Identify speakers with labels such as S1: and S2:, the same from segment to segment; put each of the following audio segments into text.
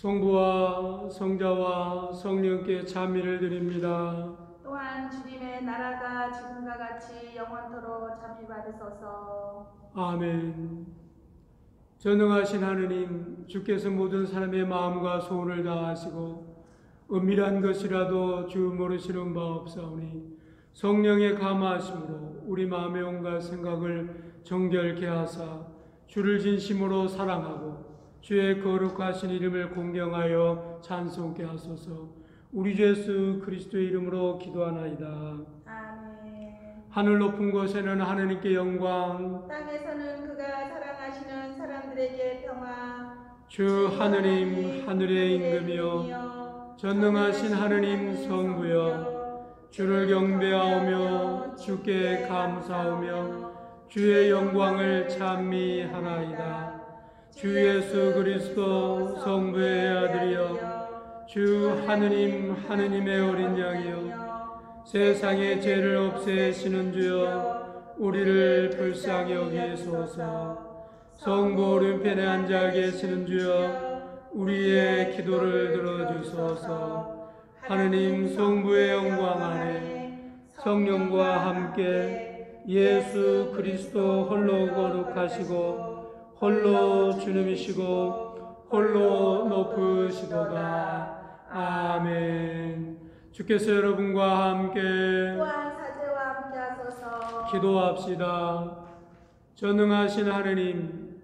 S1: 성부와 성자와 성령께 찬미를 드립니다.
S2: 또한 주님의 나라가 지금과 같이 영원토록 잠이받으소서.
S1: 아멘. 전능하신 하느님, 주께서 모든 사람의 마음과 소원을 다하시고 은밀한 것이라도 주 모르시는 바 없사오니 성령의 감화하심으로 우리 마음의 온갖 생각을 정결케 하사 주를 진심으로 사랑하고 주의 거룩하신 이름을 공경하여 찬송케 하소서. 우리 주 예수 그리스도의 이름으로 기도하나이다.
S2: 아멘.
S1: 하늘 높은 곳에는 하느님께 영광,
S2: 땅에서는 그가 사랑하시는 사람들에게 평화.
S1: 주 하느님 하늘의 임금이여 전능하신 하느님 성부여 주를 경배하오며 주께 감사하오며 주의 영광을 찬미하나이다. 주 예수 그리스도 성부의 아들이여 주 하느님 하느님의 어린 양이여 세상의 죄를 없애시는 주여 우리를 불쌍히 여기소서. 성부 오른편에 앉아 계시는 주여 우리의 기도를 들어주소서. 하느님 성부의 영광 안에 성령과 함께 예수 그리스도 홀로 거룩하시고 홀로 주님이시고 홀로 높으시도다. 아멘. 주께서 여러분과 함께
S2: 또한 사제와 함께 하소서.
S1: 기도합시다. 전능하신 하느님,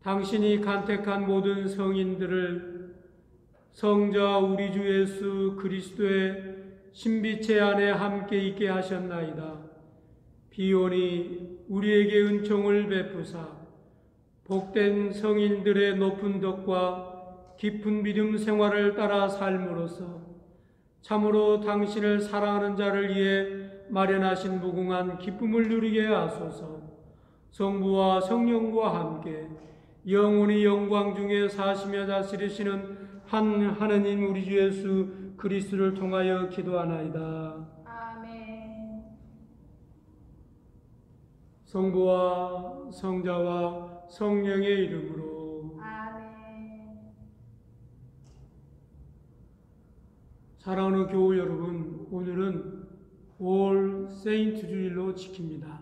S1: 당신이 간택한 모든 성인들을 성자 우리 주 예수 그리스도의 신비체 안에 함께 있게 하셨나이다. 비오니 우리에게 은총을 베푸사 복된 성인들의 높은 덕과 깊은 믿음 생활을 따라 삶으로써 참으로 당신을 사랑하는 자를 위해 마련하신 무궁한 기쁨을 누리게 하소서. 성부와 성령과 함께 영원히 영광 중에 사시며 다스리시는 한 하느님 우리 주 예수 그리스도를 통하여 기도하나이다.
S2: 아멘.
S1: 성부와 성자와 성령의 이름으로.
S2: 아멘.
S1: 사랑하는 교우 여러분, 오늘은 올 세인트 주일로 지킵니다.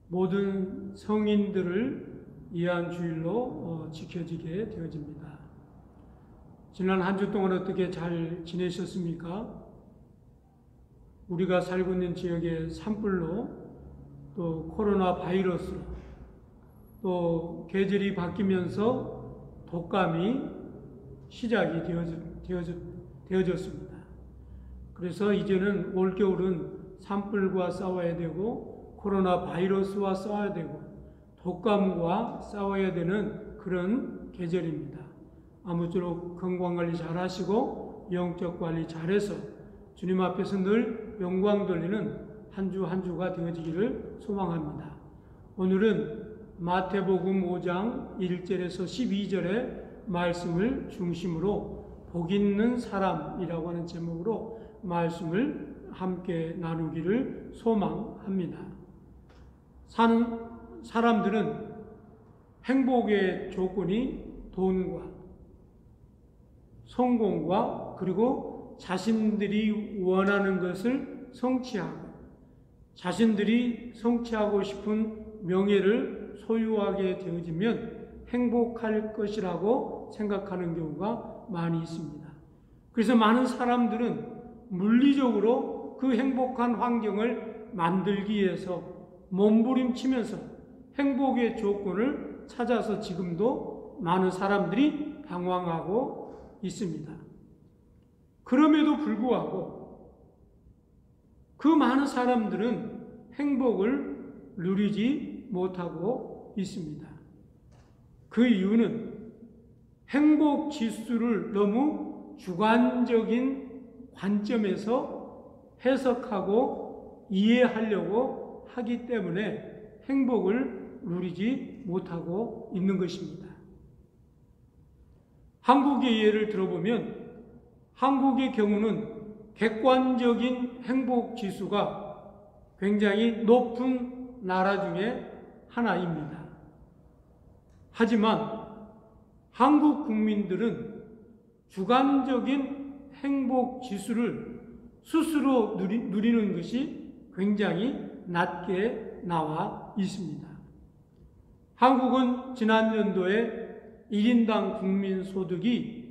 S1: 모든 성인들을 위한 주일로 지켜지게 되어집니다. 지난 한 주 동안 어떻게 잘 지내셨습니까? 우리가 살고 있는 지역의 산불로 또 코로나 바이러스로 또 계절이 바뀌면서 독감이 시작이 되어졌습니다. 그래서 이제는 올겨울은 산불과 싸워야 되고 코로나 바이러스와 싸워야 되고 독감과 싸워야 되는 그런 계절입니다. 아무쪼록 건강관리 잘 하시고 영적 관리 잘해서 주님 앞에서 늘 영광 돌리는 한 주 한 주가 되어지기를 소망합니다. 오늘은 마태복음 5장 1절에서 12절의 말씀을 중심으로 복 있는 사람이라고 하는 제목으로 말씀을 함께 나누기를 소망합니다. 사는 사람들은 행복의 조건이 돈과 성공과 그리고 자신들이 원하는 것을 성취하고 자신들이 성취하고 싶은 명예를 소유하게 되어지면 행복할 것이라고 생각하는 경우가 많이 있습니다. 그래서 많은 사람들은 물리적으로 그 행복한 환경을 만들기 위해서 몸부림치면서 행복의 조건을 찾아서 지금도 많은 사람들이 방황하고 있습니다. 그럼에도 불구하고 그 많은 사람들은 행복을 누리지 못하고 있습니다. 그 이유는 행복 지수를 너무 주관적인 관점에서 해석하고 이해하려고 하기 때문에 행복을 누리지 못하고 있는 것입니다. 한국의 예를 들어보면 한국의 경우는 객관적인 행복 지수가 굉장히 높은 나라 중에 하나입니다. 하지만 한국 국민들은 주관적인 행복 지수를 스스로 누리는 것이 굉장히 낮게 나와 있습니다. 한국은 지난 연도에 1인당 국민소득이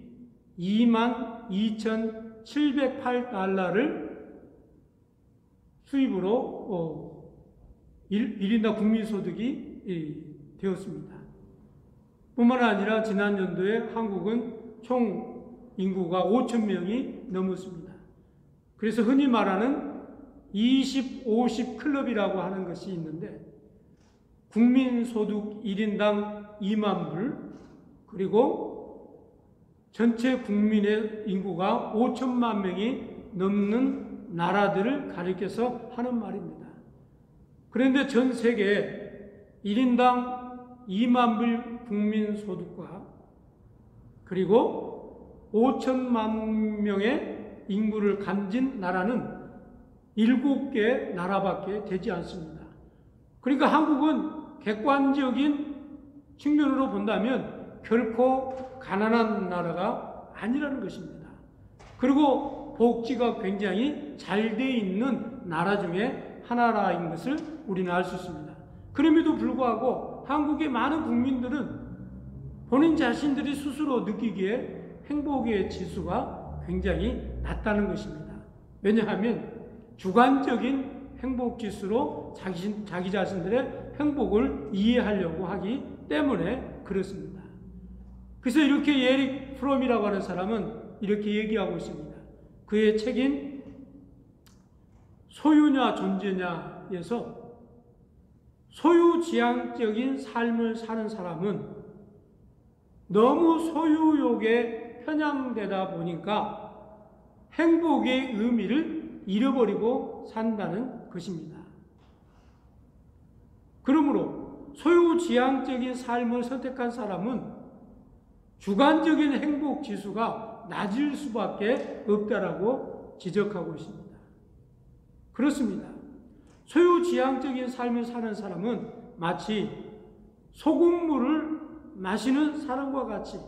S1: 22,708달러를 수입으로 1인당 국민소득이 되었습니다. 뿐만 아니라 지난 연도에 한국은 총 인구가 5,000명이 넘었습니다. 그래서 흔히 말하는 20, 50 클럽이라고 하는 것이 있는데 국민소득 1인당 2만 불, 그리고 전체 국민의 인구가 5천만 명이 넘는 나라들을 가리켜서 하는 말입니다. 그런데 전 세계에 1인당 2만 불 국민소득과 그리고 5천만 명의 인구를 가진 나라는 7개 나라밖에 되지 않습니다. 그러니까 한국은 객관적인 측면으로 본다면 결코 가난한 나라가 아니라는 것입니다. 그리고 복지가 굉장히 잘 돼 있는 나라 중에 하나라는 것을 우리는 알 수 있습니다. 그럼에도 불구하고 한국의 많은 국민들은 본인 자신들이 스스로 느끼기에 행복의 지수가 굉장히 낮다는 것입니다. 왜냐하면 주관적인 행복 지수로 자기 자신들의 행복을 이해하려고 하기 때문에 그렇습니다. 그래서 이렇게 에릭 프롬이라고 하는 사람은 이렇게 얘기하고 있습니다. 그의 책인 소유냐 존재냐에서 소유지향적인 삶을 사는 사람은 너무 소유욕에 편향되다 보니까 행복의 의미를 잃어버리고 산다는 것입니다. 그러므로 소유지향적인 삶을 선택한 사람은 주관적인 행복 지수가 낮을 수밖에 없다라고 지적하고 있습니다. 그렇습니다. 소유지향적인 삶을 사는 사람은 마치 소금물을 마시는 사람과 같이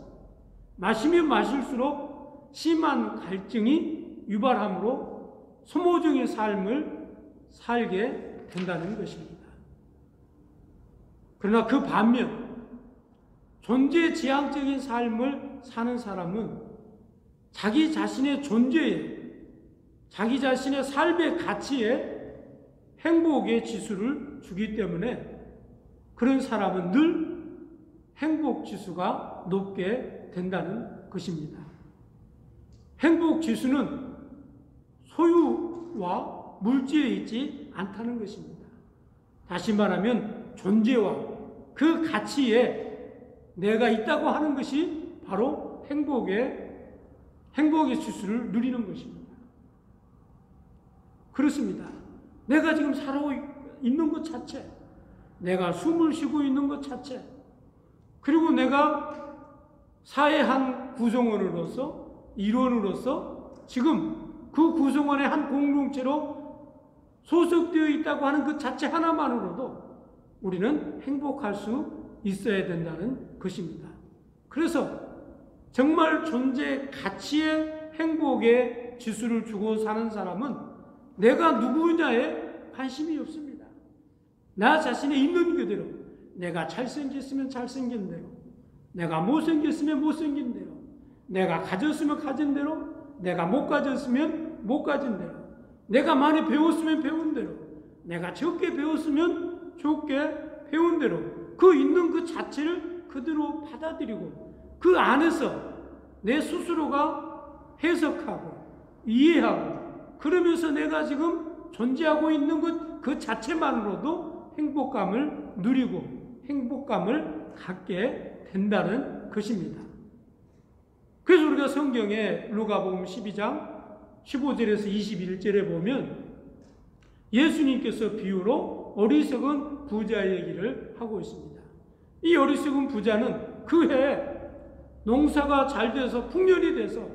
S1: 마시면 마실수록 심한 갈증이 유발하므로 소모적인 삶을 살게 된다는 것입니다. 그러나 그 반면 존재지향적인 삶을 사는 사람은 자기 자신의 존재에, 자기 자신의 삶의 가치에 행복의 지수를 주기 때문에 그런 사람은 늘 행복 지수가 높게 된다는 것입니다. 행복 지수는 소유와 물질에 있지 않다는 것입니다. 다시 말하면 존재와 그 가치에 내가 있다고 하는 것이 바로 행복의 지수를 누리는 것입니다. 그렇습니다. 내가 지금 살아오고 있는 것 자체, 내가 숨을 쉬고 있는 것 자체, 그리고 내가 사회 한 구성원으로서, 일원으로서 지금 그 구성원의 한 공동체로 소속되어 있다고 하는 것 자체 하나만으로도 우리는 행복할 수 있어야 된다는 것입니다. 그래서 정말 존재 가치의 행복의 지수를 주고 사는 사람은 내가 누구냐에 관심이 없습니다. 나 자신의 있는 그대로, 내가 잘생겼으면 잘생긴 대로, 내가 못생겼으면 못생긴 대로, 내가 가졌으면 가진 대로, 내가 못 가졌으면 못 가진 대로, 내가 많이 배웠으면 배운 대로, 내가 적게 배웠으면 적게 배운 대로 그 있는 그 자체를 그대로 받아들이고 그 안에서 내 스스로가 해석하고 이해하고 그러면서 내가 지금 존재하고 있는 것 그 자체만으로도 행복감을 누리고 행복감을 갖게 된다는 것입니다. 그래서 우리가 성경에 누가복음 12장 15절에서 21절에 보면 예수님께서 비유로 어리석은 부자 얘기를 하고 있습니다. 이 어리석은 부자는 그 해에 농사가 잘 돼서 풍년이 돼서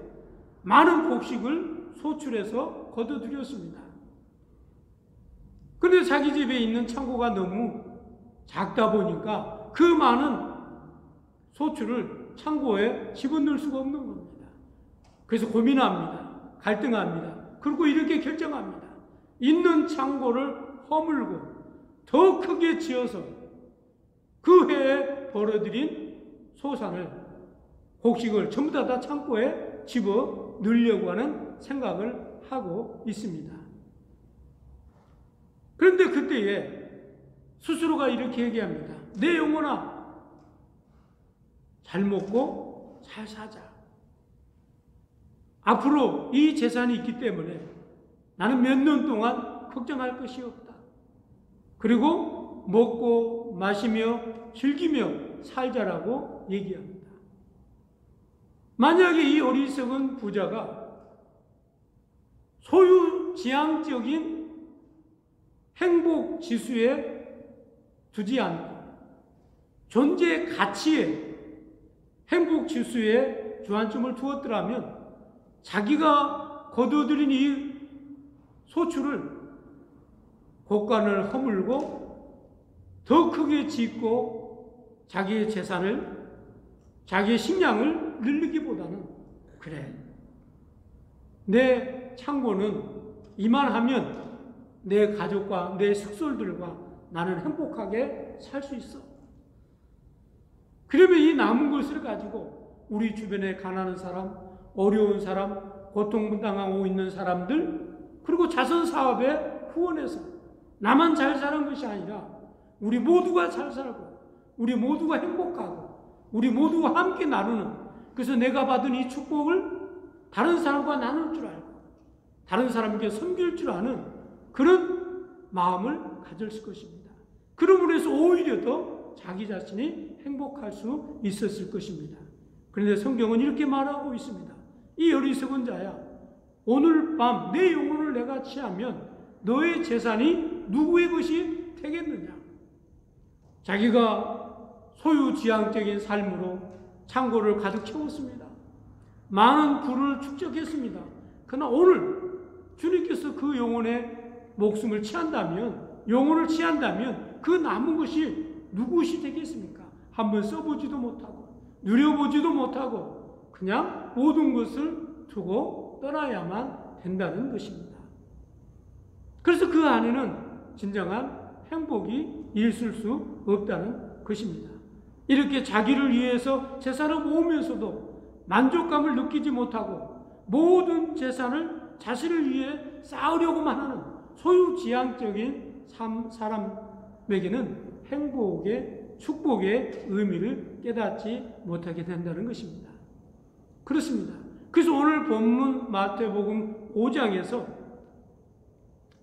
S1: 많은 곡식을 소출해서 거둬들였습니다. 그런데 자기 집에 있는 창고가 너무 작다 보니까 그 많은 소출을 창고에 집어넣을 수가 없는 겁니다. 그래서 고민합니다. 갈등합니다. 그리고 이렇게 결정합니다. 있는 창고를 허물고 더 크게 지어서 그 해에 벌어들인 소산을, 곡식을 전부 다 창고에 집어 넣으려고 하는 생각을 하고 있습니다. 그런데 그때에 스스로가 이렇게 얘기합니다. 내 영혼아, 잘 먹고 잘 사자. 앞으로 이 재산이 있기 때문에 나는 몇 년 동안 걱정할 것이 없다. 그리고 먹고 마시며 즐기며 살자라고 얘기합니다. 만약에 이 어리석은 부자가 소유지향적인 행복 지수에 두지 않고 존재 가치에 행복 지수에 주안점을 두었더라면 자기가 거둬들인 이 소출을, 곳간을 허물고 더 크게 짓고 자기의 재산을, 자기의 식량을 늘리기보다는, 그래, 내 창고는 이만하면 내 가족과 내 숙솔들과 나는 행복하게 살 수 있어. 그러면 이 남은 것을 가지고 우리 주변에 가난한 사람, 어려운 사람, 고통당하고 있는 사람들, 그리고 자선사업에 후원해서 나만 잘 사는 것이 아니라 우리 모두가 잘 살고 우리 모두가 행복하고 우리 모두가 함께 나누는, 그래서 내가 받은 이 축복을 다른 사람과 나눌 줄 알고 다른 사람에게 섬길 줄 아는 그런 마음을 가졌을 것입니다. 그러므로 해서 오히려 더 자기 자신이 행복할 수 있었을 것입니다. 그런데 성경은 이렇게 말하고 있습니다. 이 어리석은 자야, 오늘 밤 내 영혼을 내가 취하면 너의 재산이 누구의 것이 되겠느냐. 자기가 소유지향적인 삶으로 창고를 가득 채웠습니다. 많은 부를 축적했습니다. 그러나 오늘 주님께서 그 영혼의 목숨을 취한다면, 영혼을 취한다면 그 남은 것이 누구시 되겠습니까? 한번 써보지도 못하고 누려보지도 못하고 그냥 모든 것을 두고 떠나야만 된다는 것입니다. 그래서 그 안에는 진정한 행복이 있을 수 없다는 것입니다. 이렇게 자기를 위해서 재산을 모으면서도 만족감을 느끼지 못하고 모든 재산을 자신을 위해 쌓으려고만 하는 소유지향적인 사람에게는 행복의, 축복의 의미를 깨닫지 못하게 된다는 것입니다. 그렇습니다. 그래서 오늘 본문 마태복음 5장에서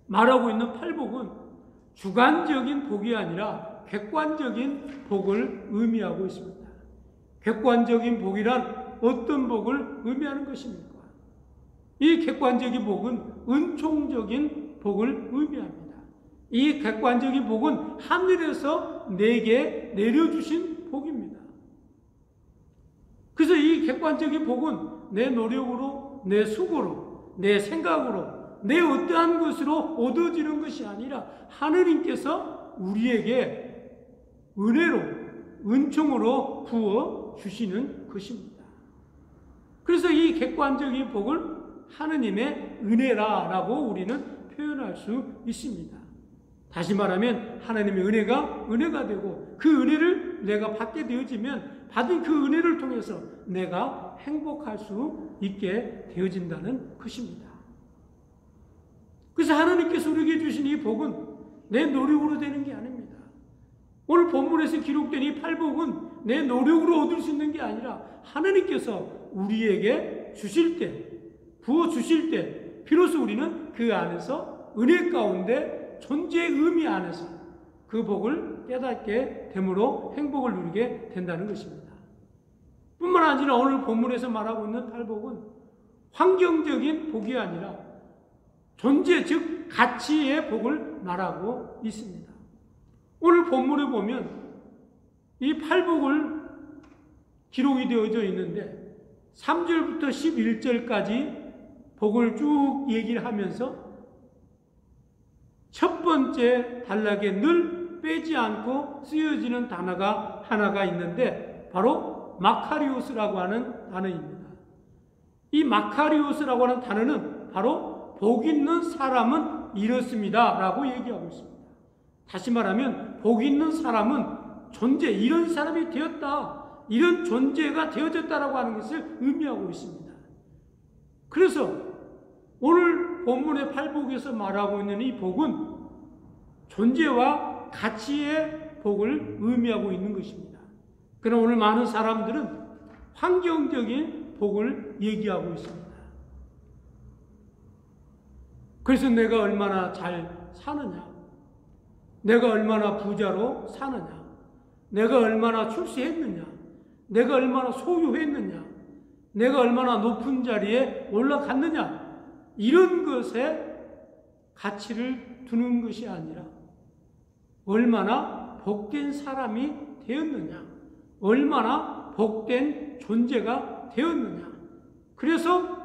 S1: 말하고 있는 팔복은 주관적인 복이 아니라 객관적인 복을 의미하고 있습니다. 객관적인 복이란 어떤 복을 의미하는 것입니까? 이 객관적인 복은 은총적인 복을 의미합니다. 이 객관적인 복은 하늘에서 내게 내려주신 복입니다. 그래서 이 객관적인 복은 내 노력으로, 내 수고로, 내 생각으로, 내 어떠한 것으로 얻어지는 것이 아니라 하느님께서 우리에게 은혜로, 은총으로 부어 주시는 것입니다. 그래서 이 객관적인 복을 하느님의 은혜라라고 우리는 표현할 수 있습니다. 다시 말하면 하나님의 은혜가 되고 그 은혜를 내가 받게 되어지면 받은 그 은혜를 통해서 내가 행복할 수 있게 되어진다는 것입니다. 그래서 하나님께서 우리에게 주신 이 복은 내 노력으로 되는 게 아닙니다. 오늘 본문에서 기록된 이 팔복은 내 노력으로 얻을 수 있는 게 아니라 하나님께서 우리에게 주실 때, 부어 주실 때 비로소 우리는 그 안에서 은혜 가운데 존재의 의미 안에서 그 복을 깨닫게 됨으로 행복을 누리게 된다는 것입니다. 뿐만 아니라 오늘 본문에서 말하고 있는 팔복은 환경적인 복이 아니라 존재, 즉 가치의 복을 말하고 있습니다. 오늘 본문에 보면 이 팔복을 기록이 되어져 있는데 3절부터 11절까지 복을 쭉 얘기를 하면서 첫 번째 단락에 늘 빼지 않고 쓰여지는 단어가 하나가 있는데 바로 마카리오스라고 하는 단어입니다. 이 마카리오스라고 하는 단어는 바로 복 있는 사람은 이렇습니다 라고 얘기하고 있습니다. 다시 말하면 복 있는 사람은 존재, 이런 사람이 되었다, 이런 존재가 되어졌다라고 하는 것을 의미하고 있습니다. 그래서 오늘 본문의 팔복에서 말하고 있는 이 복은 존재와 가치의 복을 의미하고 있는 것입니다. 그러나 오늘 많은 사람들은 환경적인 복을 얘기하고 있습니다. 그래서 내가 얼마나 잘 사느냐, 내가 얼마나 부자로 사느냐, 내가 얼마나 출세했느냐, 내가 얼마나 소유했느냐, 내가 얼마나 높은 자리에 올라갔느냐, 이런 것에 가치를 두는 것이 아니라 얼마나 복된 사람이 되었느냐, 얼마나 복된 존재가 되었느냐. 그래서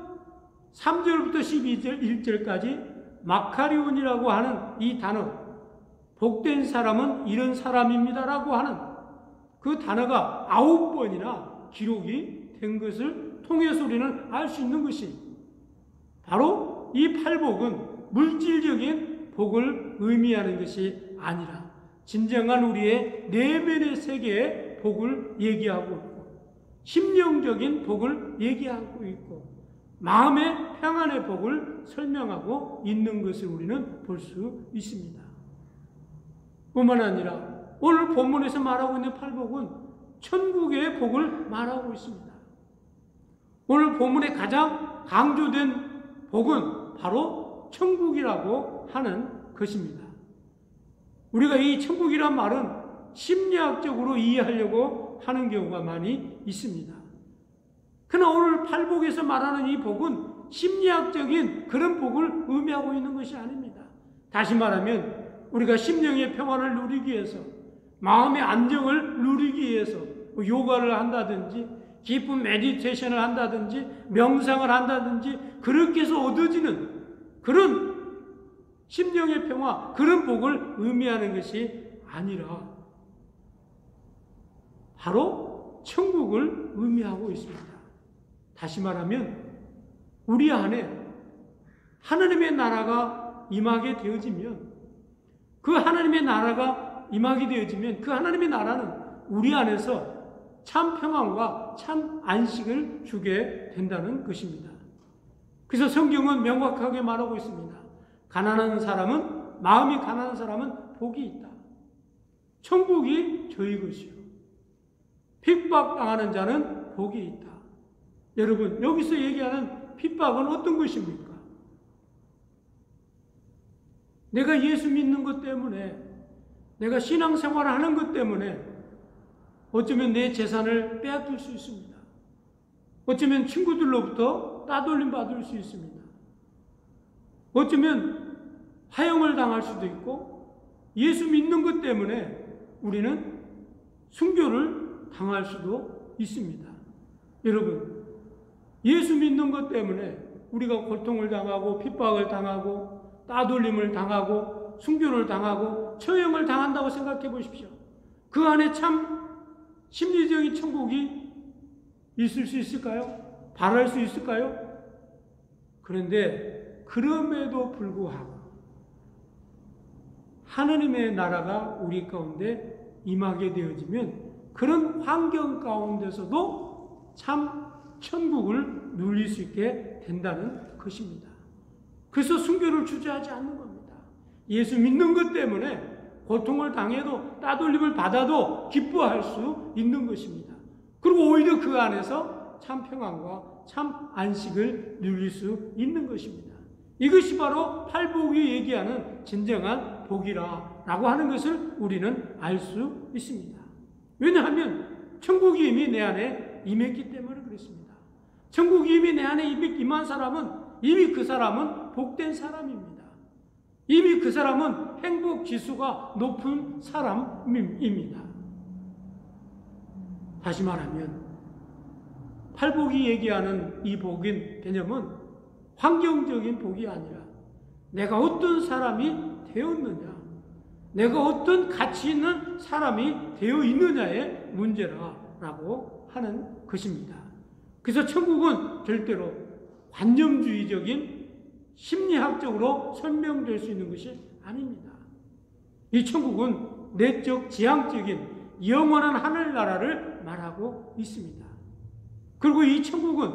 S1: 3절부터 1절까지 마카리온이라고 하는 이 단어, 복된 사람은 이런 사람입니다 라고 하는 그 단어가 9번이나 기록이 된 것을 통해서 우리는 알 수 있는 것이, 바로 이 팔복은 물질적인 복을 의미하는 것이 아니라 진정한 우리의 내면의 세계의 복을 얘기하고 있고, 심령적인 복을 얘기하고 있고, 마음의 평안의 복을 설명하고 있는 것을 우리는 볼 수 있습니다. 뿐만 아니라 오늘 본문에서 말하고 있는 팔복은 천국의 복을 말하고 있습니다. 오늘 본문에 가장 강조된 복은 바로 천국이라고 하는 것입니다. 우리가 이 천국이란 말은 심리학적으로 이해하려고 하는 경우가 많이 있습니다. 그러나 오늘 팔복에서 말하는 이 복은 심리학적인 그런 복을 의미하고 있는 것이 아닙니다. 다시 말하면 우리가 심령의 평안을 누리기 위해서, 마음의 안정을 누리기 위해서 요가를 한다든지 깊은 메디테이션을 한다든지 명상을 한다든지 그렇게 해서 얻어지는 그런 심령의 평화, 그런 복을 의미하는 것이 아니라 바로 천국을 의미하고 있습니다. 다시 말하면 우리 안에 하나님의 나라가 임하게 되어지면, 그 하나님의 나라가 임하게 되어지면 그 하나님의 나라는 우리 안에서 참 평안과 참 안식을 주게 된다는 것입니다. 그래서 성경은 명확하게 말하고 있습니다. 가난한 사람은, 마음이 가난한 사람은 복이 있다. 천국이 저희 것이요, 핍박당하는 자는 복이 있다. 여러분, 여기서 얘기하는 핍박은 어떤 것입니까? 내가 예수 믿는 것 때문에, 내가 신앙생활을 하는 것 때문에 어쩌면 내 재산을 빼앗길 수 있습니다. 어쩌면 친구들로부터 따돌림 받을 수 있습니다. 어쩌면 화형을 당할 수도 있고, 예수 믿는 것 때문에 우리는 순교를 당할 수도 있습니다. 여러분, 예수 믿는 것 때문에 우리가 고통을 당하고 핍박을 당하고 따돌림을 당하고 순교를 당하고 처형을 당한다고 생각해 보십시오. 그 안에 참 심리적인 천국이 있을 수 있을까요? 바랄 수 있을까요? 그런데 그럼에도 불구하고 하나님의 나라가 우리 가운데 임하게 되어지면 그런 환경 가운데서도 참 천국을 누릴 수 있게 된다는 것입니다. 그래서 순교를 주저하지 않는 겁니다. 예수 믿는 것 때문에 고통을 당해도 따돌림을 받아도 기뻐할 수 있는 것입니다. 그리고 오히려 그 안에서 참 평안과 참 안식을 누릴 수 있는 것입니다. 이것이 바로 팔복이 얘기하는 진정한 복이라고 하는 것을 우리는 알 수 있습니다. 왜냐하면 천국이 이미 내 안에 임했기 때문에 그렇습니다. 천국이 이미 내 안에 임한 사람은 이미 그 사람은 복된 사람입니다. 이미 그 사람은 행복 지수가 높은 사람입니다. 다시 말하면 팔복이 얘기하는 이 복인 개념은 환경적인 복이 아니라 내가 어떤 사람이 되었느냐, 내가 어떤 가치 있는 사람이 되어 있느냐의 문제라고 하는 것입니다. 그래서 천국은 절대로 관념주의적인 심리학적으로 설명될 수 있는 것이 아닙니다. 이 천국은 내적 지향적인 영원한 하늘나라를 말하고 있습니다. 그리고 이 천국은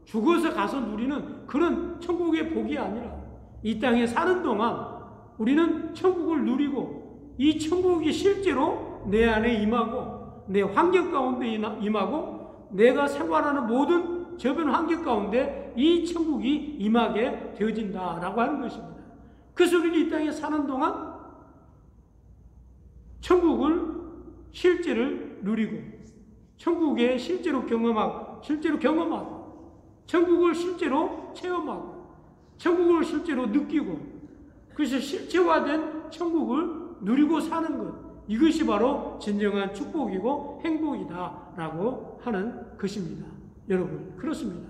S1: 죽어서 가서 누리는 그런 천국의 복이 아니라 이 땅에 사는 동안 우리는 천국을 누리고 이 천국이 실제로 내 안에 임하고 내 환경 가운데 임하고 내가 생활하는 모든 저변 환경 가운데 이 천국이 임하게 되어진다라고 하는 것입니다. 그래서 우리는 이 땅에 사는 동안 천국을 실제를 누리고 천국에 실제로 경험하고 천국을 실제로 체험하고 천국을 실제로 느끼고 그래서 실체화된 천국을 누리고 사는 것, 이것이 바로 진정한 축복이고 행복이다라고 하는 것입니다. 여러분, 그렇습니다.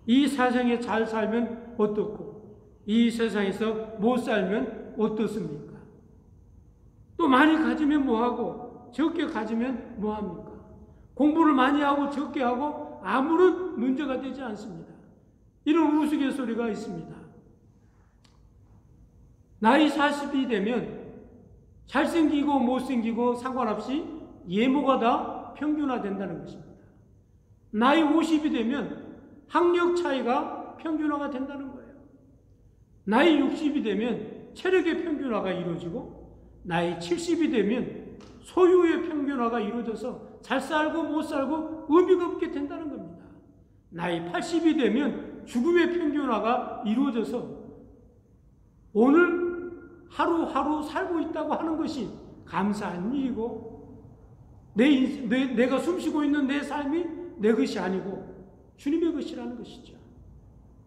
S1: 이 세상에 잘 살면 어떻고 이 세상에서 못 살면 어떻습니까? 또 많이 가지면 뭐하고 적게 가지면 뭐합니까? 공부를 많이 하고 적게 하고 아무런 문제가 되지 않습니다. 이런 우스갯소리가 있습니다. 나이 40이 되면 잘생기고 못생기고 상관없이 예모가 다 평균화된다는 것입니다. 나이 50이 되면 학력 차이가 평균화가 된다는 거예요. 나이 60이 되면 체력의 평균화가 이루어지고 나이 70이 되면 소유의 평균화가 이루어져서 잘 살고 못 살고 의미가 없게 된다는 겁니다. 나이 80이 되면 죽음의 평균화가 이루어져서 오늘 하루하루 살고 있다고 하는 것이 감사한 일이고 내가 숨쉬고 있는 내 삶이 내 것이 아니고 주님의 것이라는 것이죠.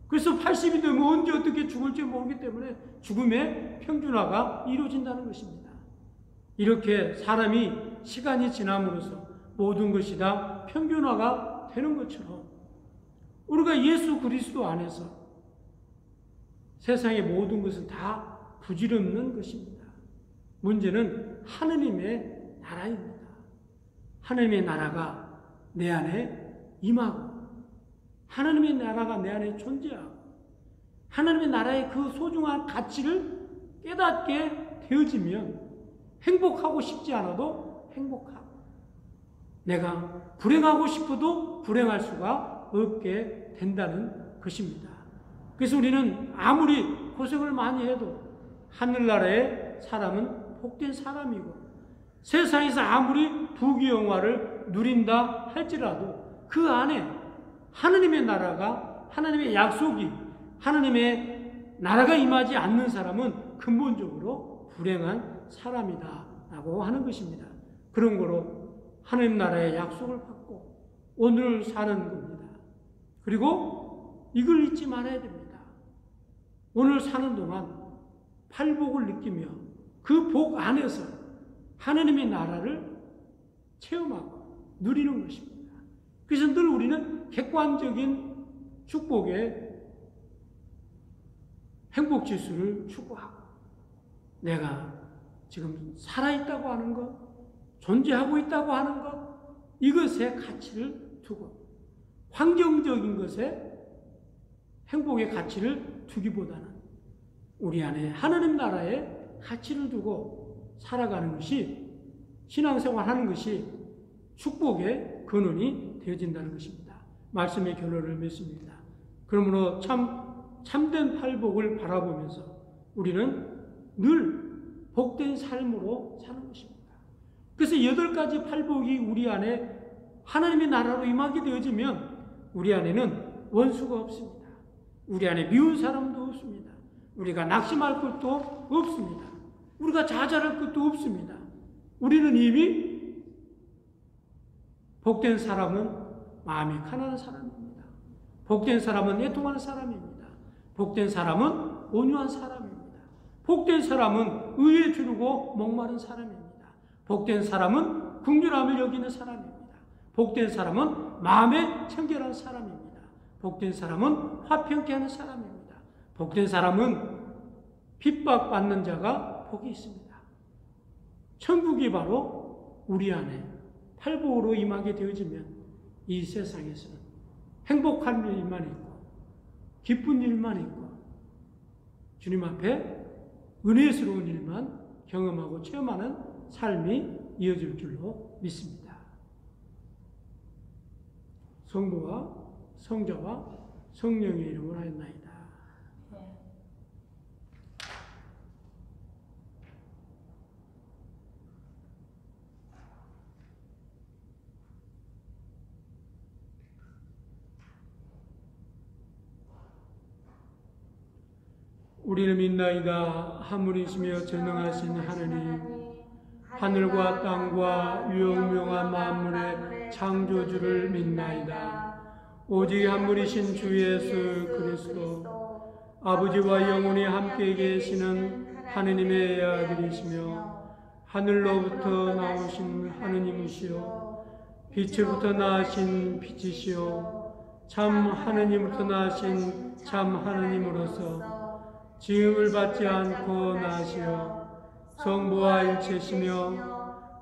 S1: 그래서 80이 되면 언제 어떻게 죽을지 모르기 때문에 죽음의 평균화가 이루어진다는 것입니다. 이렇게 사람이 시간이 지남으로써 모든 것이 다 평균화가 되는 것처럼 우리가 예수 그리스도 안에서 세상의 모든 것은 다 부질없는 것입니다. 문제는 하느님의 나라입니다. 하느님의 나라가 내 안에 임하고 하나님의 나라가 내 안에 존재하고 하나님의 나라의 그 소중한 가치를 깨닫게 되어지면 행복하고 싶지 않아도 행복하고 내가 불행하고 싶어도 불행할 수가 없게 된다는 것입니다. 그래서 우리는 아무리 고생을 많이 해도 하늘나라의 사람은 복된 사람이고 세상에서 아무리 부귀영화를 누린다 할지라도 그 안에 하나님의 나라가 하나님의 약속이 하나님의 나라가 임하지 않는 사람은 근본적으로 불행한 사람이다 라고 하는 것입니다. 그런 거로 하나님 나라의 약속을 받고 오늘을 사는 겁니다. 그리고 이걸 잊지 말아야 됩니다. 오늘 사는 동안 팔복을 느끼며 그 복 안에서 하나님의 나라를 체험하고 누리는 것입니다. 그래서 늘 우리는 객관적인 축복의 행복지수를 추구하고 내가 지금 살아있다고 하는 것, 존재하고 있다고 하는 것, 이것에 가치를 두고 환경적인 것에 행복의 가치를 두기보다는 우리 안에 하나님 나라의 가치를 두고 살아가는 것이 신앙생활하는 것이 축복의 근원이 되어진다는 것입니다. 말씀의 결론을 맺습니다. 그러므로 참된 팔복을 바라보면서 우리는 늘 복된 삶으로 사는 것입니다. 그래서 8가지 팔복이 우리 안에 하나님의 나라로 임하게 되어지면 우리 안에는 원수가 없습니다. 우리 안에 미운 사람도 없습니다. 우리가 낙심할 것도 없습니다. 우리가 좌절할 것도 없습니다. 우리는 이미 복된 사람은 마음이 가난한 사람입니다. 복된 사람은 애통하는 사람입니다. 복된 사람은 온유한 사람입니다. 복된 사람은 의에 주르고 목마른 사람입니다. 복된 사람은 긍휼함을 여기는 사람입니다. 복된 사람은 마음에 청결한 사람입니다. 복된 사람은 화평케 하는 사람입니다. 복된 사람은 핍박받는 자가 복이 있습니다. 천국이 바로 우리 안에 팔복으로 임하게 되어지면 이 세상에서는 행복한 일만 있고 기쁜 일만 있고 주님 앞에 은혜스러운 일만 경험하고 체험하는 삶이 이어질 줄로 믿습니다. 성부와 성자와 성령의 이름으로 하였나이다. 우리는 믿나이다. 한 분이시며 전능하신 하느님, 하늘과 땅과 유영명한 만물의 창조주를 믿나이다. 오직 한 분이신 주 예수 그리스도, 아버지와 영원히 함께 계시는 하느님의 아들이시며 하늘로부터 나오신 하느님이시요 빛으로부터 나신 빛이시요 참 하느님으로부터 나신 참 하느님으로서 지음을 받지 않고 나시어 성부와 일체시며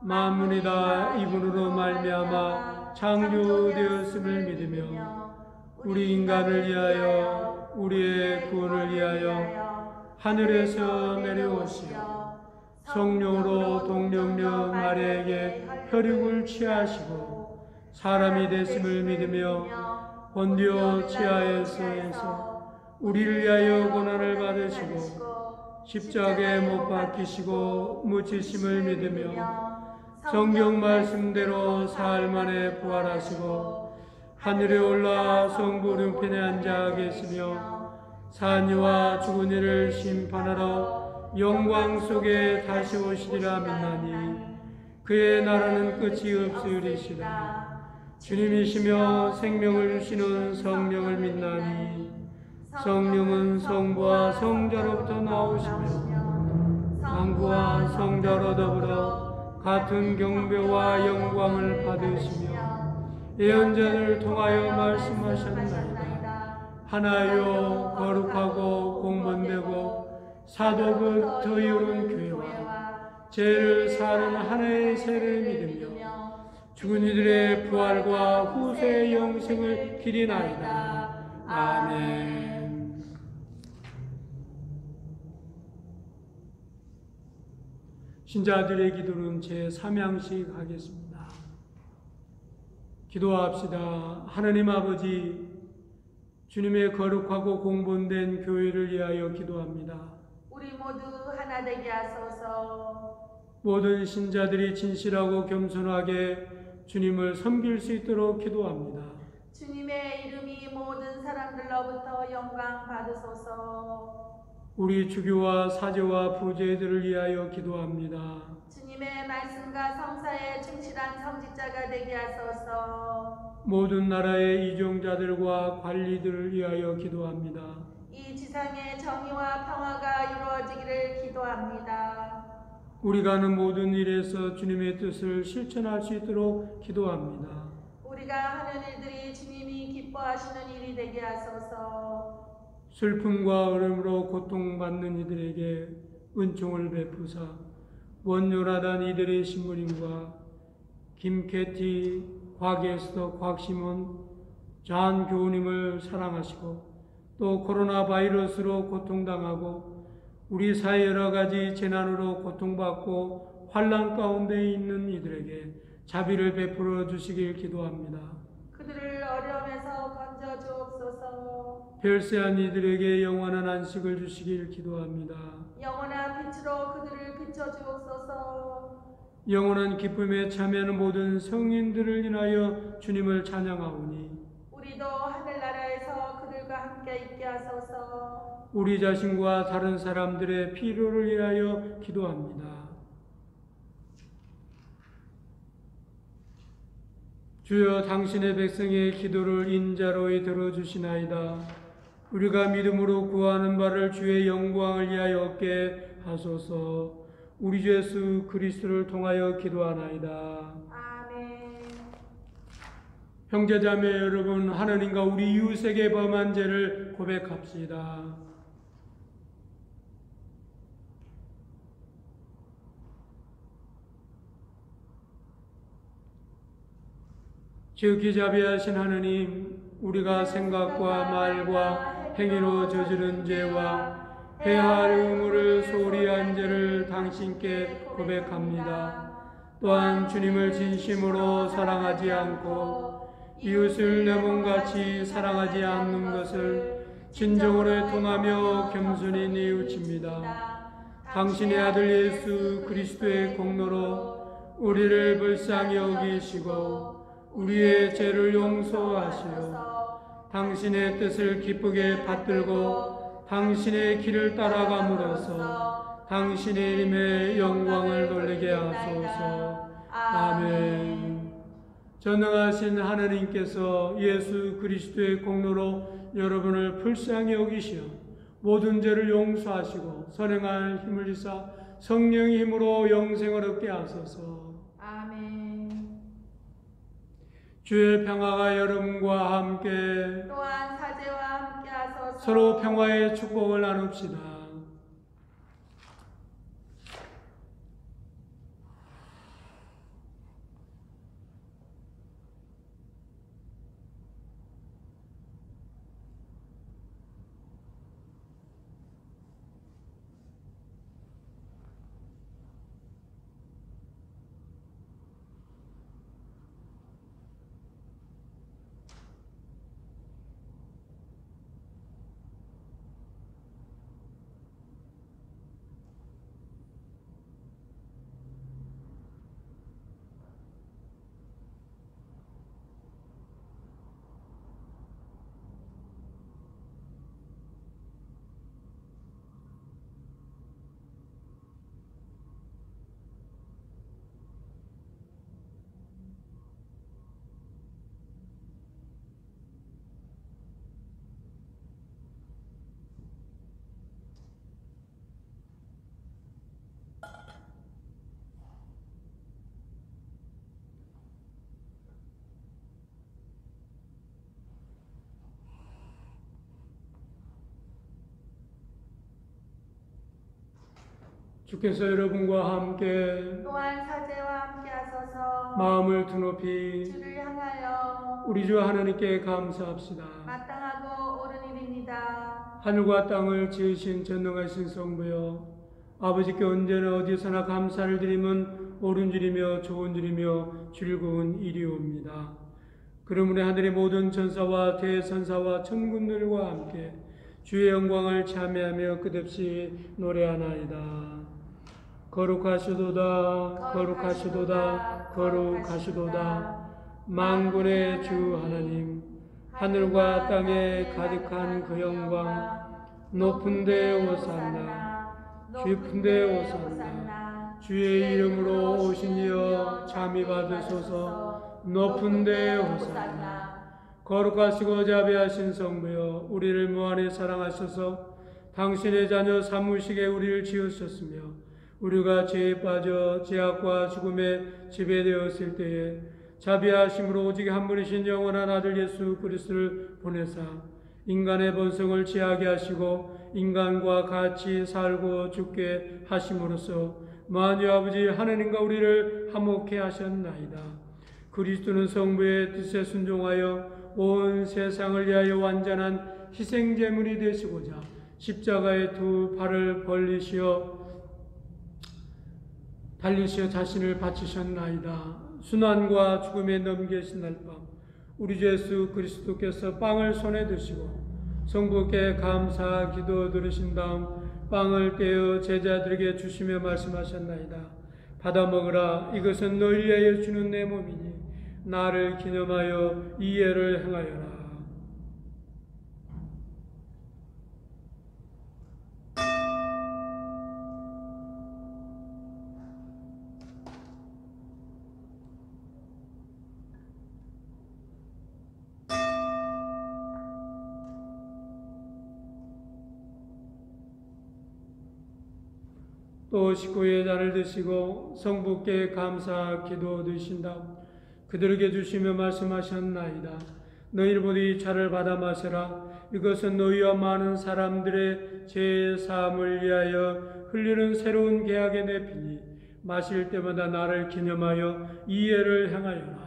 S1: 만물이 다 이분으로 말미암아 창조되었음을 믿으며 우리 인간을 위하여 우리의 구원을 위하여 하늘에서 내려오시어 성령으로 동령녀 마리아에게 혈육을 취하시고 사람이 되심을 믿으며 본디오 치하에서 우리를 위하여 고난을 받으시고 십자가에 못 박히시고 묻히심을 믿으며 성경 말씀대로 사흘 만에 부활하시고 하늘에 올라 성부 오른편에 앉아 계시며 산이와 죽은 이를 심판하러 영광 속에 다시 오시리라 믿나니 그의 나라는 끝이 없으리시다. 주님이시며 생명을 주시는 성령을 믿나니 성령은 성부와 성자로부터 나오시며 성부와 성자로 더불어 같은 경배와 영광을 받으시며 예언자를 통하여 말씀하셨나이다. 하나요 거룩하고 공헌되고 사도부터 이루는 교회와 죄를 사는 하나의 세를 믿으며 죽은 이들의 부활과 후세의 영생을 기리나이다. 아멘. 신자들의 기도는 제3양씩 하겠습니다. 기도합시다. 하나님 아버지, 주님의 거룩하고 공본된 교회를 위하여 기도합니다.
S2: 우리 모두 하나 되게 하소서.
S1: 모든 신자들이 진실하고 겸손하게 주님을 섬길 수 있도록 기도합니다.
S2: 주님의 이름이 모든 사람들로부터 영광 받으소서.
S1: 우리 주교와 사제와 부제들을 위하여 기도합니다.
S2: 주님의 말씀과 성사에 충실한 성직자가 되게 하소서.
S1: 모든 나라의 이종자들과 관리들을 위하여 기도합니다.
S2: 이 지상의 정의와 평화가 이루어지기를 기도합니다.
S1: 우리가 하는 모든 일에서 주님의 뜻을 실천할 수 있도록 기도합니다.
S2: 우리가 하는 일들이 주님이 기뻐하시는 일이 되게 하소서.
S1: 슬픔과 어려움으로 고통받는 이들에게 은총을 베푸사 원요나단 이들의 신부님과 김캐티, 곽에스더, 곽시몬, 잔 교우님을 사랑하시고 또 코로나 바이러스로 고통당하고 우리 사회 여러 가지 재난으로 고통받고 환난 가운데 있는 이들에게 자비를 베풀어 주시길 기도합니다.
S2: 그들을 어려움에서 건져 주옵소서.
S1: 별세한 이들에게 영원한 안식을 주시길 기도합니다.
S2: 영원한 빛으로 그들을 비춰 주옵소서.
S1: 영원한 기쁨에 참여하는 모든 성인들을 인하여 주님을 찬양하오니
S2: 우리도 하늘나라에서 그들과 함께 있게 하소서.
S1: 우리 자신과 다른 사람들의 필요를 위하여 기도합니다. 주여, 당신의 백성의 기도를 인자로이 들어주시나이다. 우리가 믿음으로 구하는 바를 주의 영광을 위하여 얻게 하소서. 우리 주 예수 그리스도를 통하여 기도하나이다.
S2: 아멘.
S1: 형제자매 여러분, 하나님과 우리 이웃에게 범한 죄를 고백합시다. 지극히 자비하신 하느님, 우리가 생각과 말과 행위로 저지른 죄와 회할 의무를 소홀히 한 죄를 당신께 고백합니다. 또한 주님을 진심으로 사랑하지 않고 이웃을 내 몸같이 사랑하지 않는 것을 진정으로 애통하며 겸손히 뉘우칩니다. 당신의 아들 예수 그리스도의 공로로 우리를 불쌍히 여기시고 우리의 죄를 용서하시어 당신의 뜻을 기쁘게 받들고 당신의 길을 따라감으로써 당신의 이름의 영광을 돌리게 하소서. 아멘. 전능하신 하나님께서 예수 그리스도의 공로로 여러분을 불쌍히 여기시어 모든 죄를 용서하시고 선행할 힘을 주사 성령의 힘으로 영생을 얻게 하소서.
S2: 아멘.
S1: 주의 평화가 여러분과 함께
S2: 또한 사제와 함께 하소서.
S1: 서로 평화의 축복을 나눕시다. 주께서 여러분과 함께
S2: 또한 사제와 함께 하소서.
S1: 마음을 드높이
S2: 주를 향하여
S1: 우리 주 하나님께 감사합시다.
S2: 마땅하고 옳은 일입니다.
S1: 하늘과 땅을 지으신 전능하신 성부여, 아버지께 언제나 어디서나 감사를 드리면 옳은 줄이며 좋은 줄이며 즐거운 일이옵니다. 그러므로 하늘의 모든 전사와 대선사와 천군들과 함께 주의 영광을 찬미하며 끝없이 노래하나이다. 거룩하시도다, 거룩하시도다, 거룩하시도다. 만군의 주 하나님, 하늘과 땅에 가득한 그 영광, 높은 데 오산나, 깊은 데 오산나. 주의 이름으로 오신 이여 잠이 받으소서. 높은 데 오산나. 거룩하시고 자비하신 성부여, 우리를 무한히 사랑하셔서 당신의 자녀 삼으시게 우리를 지으셨으며 우리가 죄에 빠져 죄악과 죽음에 지배되었을 때에 자비하심으로 오직 한 분이신 영원한 아들 예수 그리스도를 보내사 인간의 본성을 취하게 하시고 인간과 같이 살고 죽게 하심으로써 만유 아버지 하나님과 우리를 화목케 하셨나이다. 그리스도는 성부의 뜻에 순종하여 온 세상을 위하여 완전한 희생제물이 되시고자 십자가의 두 발을 달리시어 자신을 바치셨나이다. 순환과 죽음에 넘겨진 날 밤 우리 주 예수 그리스도께서 빵을 손에 드시고 성부께 감사 기도 들으신 다음 빵을 떼어 제자들에게 주시며 말씀하셨나이다. 받아 먹으라. 이것은 너희를 위하여 주는 내 몸이니 나를 기념하여 이 예를 행하여라. 또 식구의 잔을 드시고 성부께 감사 기도 드신 다음 그들에게 주시며 말씀하셨나이다. 너희를 보되 이 차를 받아 마시라. 이것은 너희와 많은 사람들의 죄 사함을 위하여 흘리는 새로운 계약의 내 피니 마실 때마다 나를 기념하여 이 예를 행하여라.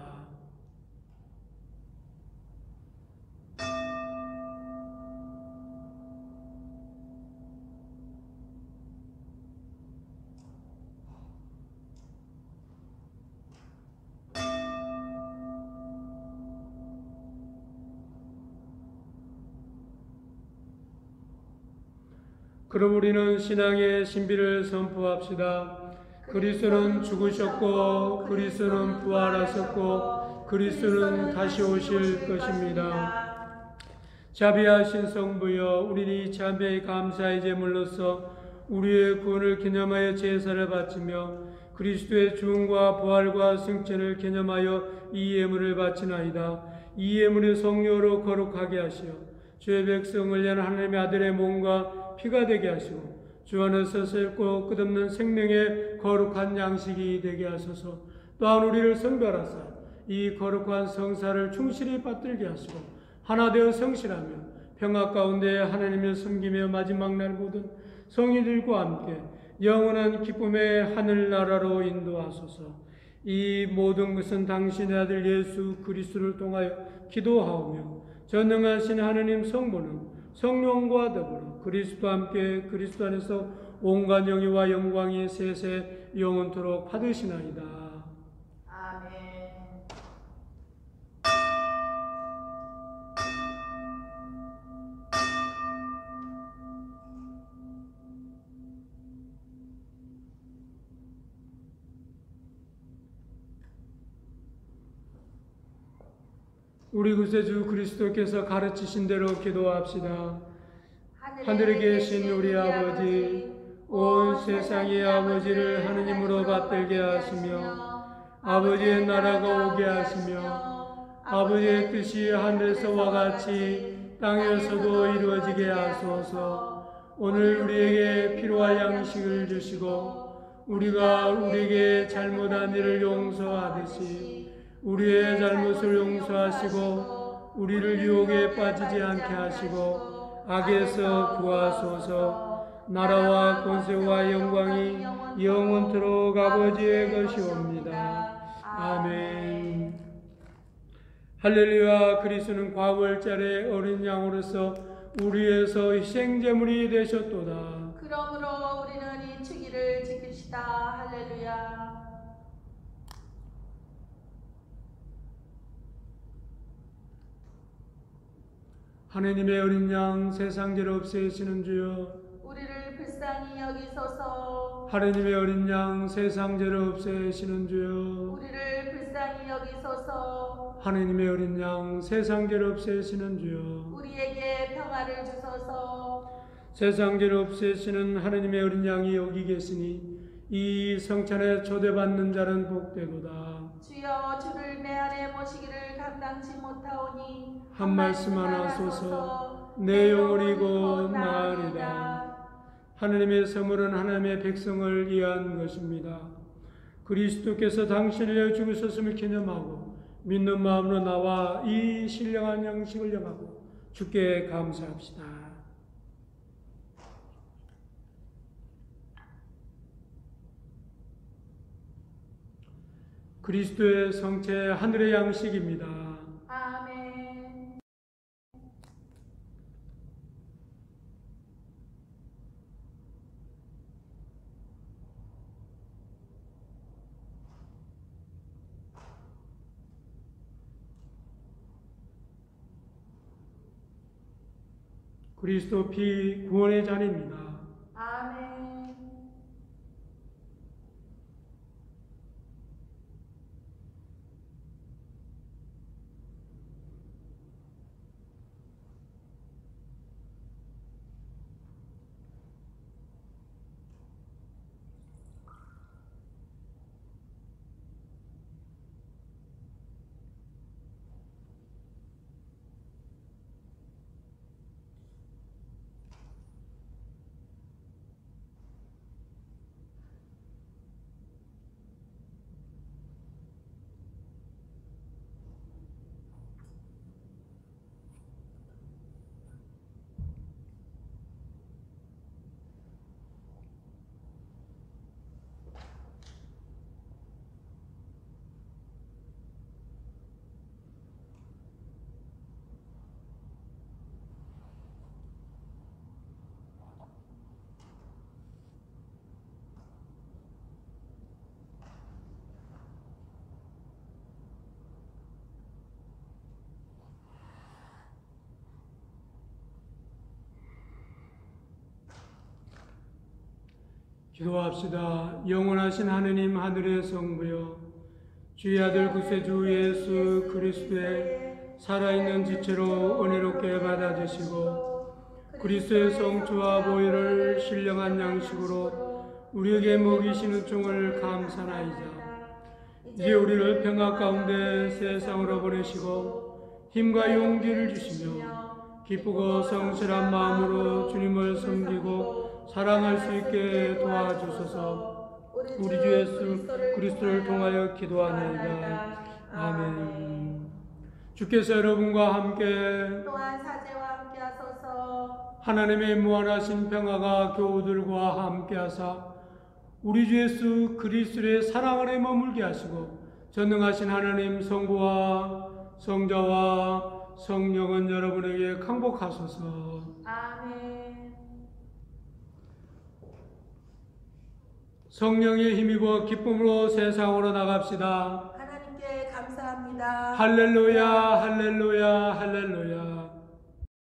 S1: 그럼 우리는 신앙의 신비를 선포합시다. 그리스도는 죽으셨고 그리스도는 부활하셨고 그리스도는 다시 오실 것입니다. 자비하신 성부여, 우리는 이 자비의 감사의 제물로서 우리의 구원을 기념하여 제사를 바치며 그리스도의 죽음과 부활과 승천을 기념하여 이 예물을 바치나이다. 이 예물의 성령으로 거룩하게 하시어 주의 백성을 위한 하나님의 아들의 몸과 피가 되게 하시고 주 안에서 썩고 끝없는 생명의 거룩한 양식이 되게 하소서. 또한 우리를 성별하사 이 거룩한 성사를 충실히 받들게 하시고 하나 되어 성실하며 평화 가운데 하나님을 섬기며 마지막 날 모든 성인들과 함께 영원한 기쁨의 하늘나라로 인도하소서. 이 모든 것은 당신의 아들 예수 그리스도를 통하여 기도하오며 전능하신 하느님 성부는 성령과 더불어 그리스도와 함께 그리스도 안에서 온갖 영예와 영광이 세세 영원토록 받으시나이다.
S2: 아멘.
S1: 우리 구세주 그리스도께서 가르치신 대로 기도합시다. 하늘에 계신 우리 아버지, 온 세상의 아버지를 하느님으로 받들게 하시며 아버지의 나라가 오게 하시며 아버지의 뜻이 하늘에서와 같이 땅에서도 이루어지게 하소서. 오늘 우리에게 필요할 양식을 주시고 우리가 우리에게 잘못한 일을 용서하듯이 우리의 잘못을 용서하시고 우리를 유혹에 빠지지 않게 하시고 악에서 구하소서. 나라와 권세와 영광이 영원토록 아버지의 것이옵니다. 아멘. 할렐루야. 그리스도는 과부할절의 어린 양으로서 우리에서 희생제물이 되셨도다.
S2: 그러므로 우리는 이 주기를 지킵시다. 할렐루야.
S1: 하느님의 어린 양 세상 죄를 없애시는 주여,
S2: 우리를 불쌍히 여기소서.
S1: 하느님의 어린 양 세상 죄를 없애시는 주여,
S2: 우리를 불쌍히 여기소서.
S1: 하느님의 어린 양 세상 죄를 없애시는 주여,
S2: 우리에게 평화를 주소서.
S1: 세상 죄를 없애시는 하느님의 어린 양이 여기 계시니 이 성찬에 초대받는 자는 복되도다.
S2: 주여, 주를 내 안에 모시기를 감당치 못하오니
S1: 한 말씀만 하소서. 내 영혼이 곧 나으리다. 하느님의 선물은 하나님의 백성을 위한 것입니다. 그리스도께서 당신을 위해 죽으셨음을 기념하고 믿는 마음으로 나와 이 신령한 양식을 영하고 주께 감사합시다. 그리스도의 성체 하늘의 양식입니다.
S2: 아멘.
S1: 그리스도 피 구원의 잔입니다.
S2: 아멘.
S1: 기도합시다. 영원하신 하느님 하늘의 성부여, 주의 아들 구세주 예수 그리스도의 살아있는 지체로 은혜롭게 받아주시고 그리스도의 성주와 보혈을 신령한 양식으로 우리에게 먹이시는 종을 감사나이자 이제 우리를 평화 가운데 세상으로 보내시고 힘과 용기를 주시며 기쁘고 성실한 마음으로 주님을 섬기고 사랑할 수 있게 도와주소서. 우리 주 예수 그리스도를 통하여 기도하나이다. 아멘. 주께서 여러분과 함께
S2: 또한 사제와 함께 하소서.
S1: 하나님의 무한하신 평화가 교우들과 함께하사 우리 주 예수 그리스도의 사랑 안에 머물게 하시고 전능하신 하나님 성부와 성자와 성령은 여러분에게 강복하소서.
S2: 아멘.
S1: 성령의 힘입어 기쁨으로 세상으로 나갑시다.
S2: 하나님께 감사합니다.
S1: 할렐루야 할렐루야 할렐루야.